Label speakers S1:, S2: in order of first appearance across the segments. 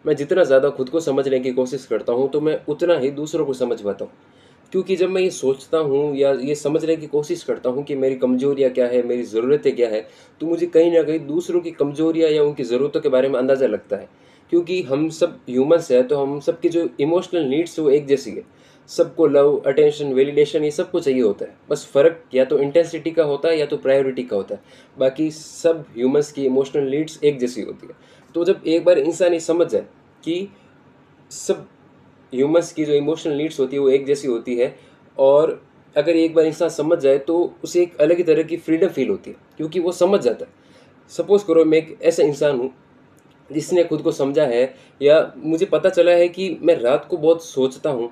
S1: मैं जितना ज़्यादा खुद को समझने की कोशिश करता हूँ तो मैं उतना ही दूसरों को समझ पाता हूँ। क्योंकि जब मैं ये सोचता हूँ या ये समझने की कोशिश करता हूँ कि मेरी कमज़ोरियाँ क्या है, मेरी ज़रूरतें क्या है, तो मुझे कहीं न कहीं दूसरों की कमज़ोरियाँ या उनकी ज़रूरतों के बारे में अंदाज़ा लगता है। क्योंकि हम सब ह्यूमन्स हैं, तो हम सबकी जो इमोशनल नीड्स वो एक जैसी है। सबको लव, अटेंशन, वैलिडेशन ये सबको चाहिए होता है। बस फ़र्क या तो इंटेंसिटी का होता है या तो प्रायोरिटी का होता है। बाकी सब ह्यूमन्स की इमोशनल नीड्स एक जैसी होती है। तो जब एक बार इंसान ये समझ जाए कि सब ह्यूमन्स की जो इमोशनल नीड्स होती है वो एक जैसी होती है, और अगर एक बार इंसान समझ जाए तो उसे एक अलग ही तरह की फ्रीडम फील होती है, क्योंकि वो समझ जाता है। सपोज़ करो मैं एक ऐसा इंसान हूँ जिसने खुद को समझा है, या मुझे पता चला है कि मैं रात को बहुत सोचता हूँ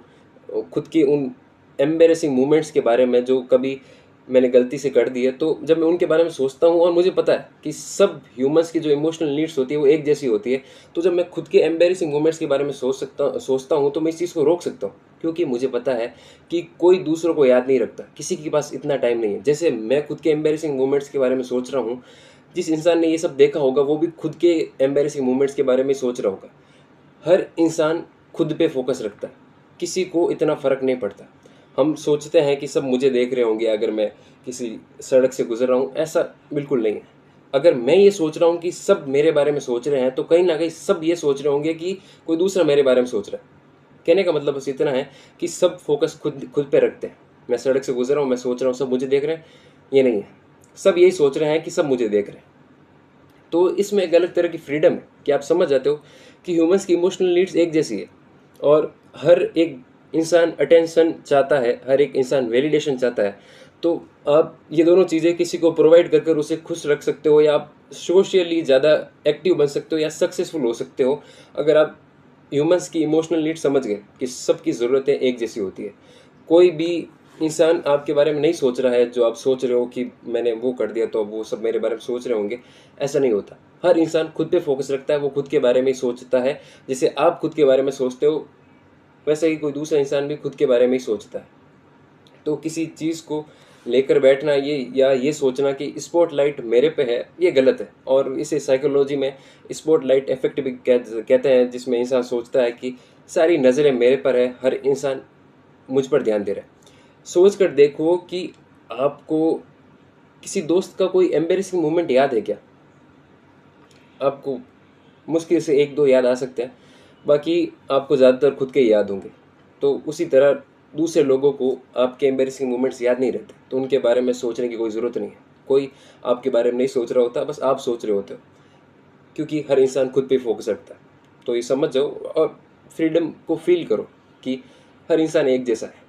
S1: खुद की उन एम्बैरेसिंग मोमेंट्स के बारे में जो कभी मैंने गलती से कर दी है। तो जब मैं उनके बारे में सोचता हूँ और मुझे पता है कि सब ह्यूमंस की जो इमोशनल नीड्स होती है वो एक जैसी होती है, तो जब मैं खुद के एम्बैरेसिंग मोमेंट्स के बारे में सोचता हूँ तो मैं इस चीज़ को रोक सकता हूँ। क्योंकि मुझे पता है कि कोई दूसरों को याद नहीं रखता, किसी के पास इतना टाइम नहीं है। जैसे मैं खुद के एम्बैरेसिंग मोमेंट्स के बारे में सोच रहा हूँ, जिस इंसान ने ये सब देखा होगा वो भी खुद के एम्बैरेसिंग मोमेंट्स के बारे में सोच रहा होगा। हर इंसान खुद पे फोकस रखता है, किसी को इतना फ़र्क नहीं पड़ता। हम सोचते हैं कि सब मुझे देख रहे होंगे अगर मैं किसी सड़क से गुज़र रहा हूँ, ऐसा बिल्कुल नहीं है। अगर मैं ये सोच रहा हूँ कि सब मेरे बारे में सोच रहे हैं, तो कहीं न कहीं सब ये सोच रहे होंगे कि कोई दूसरा मेरे बारे में सोच रहा है। कहने का मतलब बस इतना है कि सब फोकस खुद खुद पे रखते हैं। मैं सड़क से गुज़र रहा हूँ, मैं सोच रहा हूँ सब मुझे देख रहे हैं, ये नहीं है। सब यही सोच रहे हैं कि सब मुझे देख रहे हैं। तो इसमें एक अलग तरह की फ्रीडम है कि आप समझ जाते हो कि ह्यूमंस की इमोशनल नीड्स एक जैसी है, और हर एक इंसान अटेंशन चाहता है, हर एक इंसान वैलिडेशन चाहता है। तो आप ये दोनों चीज़ें किसी को प्रोवाइड कर कर उसे खुश रख सकते हो, या आप सोशली ज़्यादा एक्टिव बन सकते हो या सक्सेसफुल हो सकते हो, अगर आप ह्यूमंस की इमोशनल नीड्स समझ गए कि सबकी ज़रूरतें एक जैसी होती है। कोई भी इंसान आपके बारे में नहीं सोच रहा है जो आप सोच रहे हो कि मैंने वो कर दिया तो अब वो सब मेरे बारे में सोच रहे होंगे। ऐसा नहीं होता। हर इंसान खुद पे फोकस रखता है, वो खुद के बारे में ही सोचता है। जैसे आप खुद के बारे में सोचते हो, वैसे ही कोई दूसरा इंसान भी खुद के बारे में ही सोचता है। तो किसी चीज़ को लेकर बैठना ये, या ये सोचना कि स्पॉटलाइट मेरे पे है, ये गलत है। और इसे साइकोलॉजी में स्पॉटलाइट इफेक्ट भी कहते हैं, जिसमें इंसान सोचता है कि सारी नज़रें मेरे पर है, हर इंसान मुझ पर ध्यान दे रहा है। सोच कर देखो कि आपको किसी दोस्त का कोई एम्बैरेसिंग मोमेंट याद है क्या? आपको मुश्किल से 1-2 याद आ सकते हैं, बाकी आपको ज़्यादातर खुद के ही याद होंगे। तो उसी तरह दूसरे लोगों को आपके एम्बैरेसिंग मोमेंट्स याद नहीं रहते, तो उनके बारे में सोचने की कोई ज़रूरत नहीं है। कोई आपके बारे में नहीं सोच रहा होता, बस आप सोच रहे होते हो, क्योंकि हर इंसान खुद पे ही फ़ोकस रखता है। तो ये समझ जाओ और फ्रीडम को फ़ील करो कि हर इंसान एक जैसा है।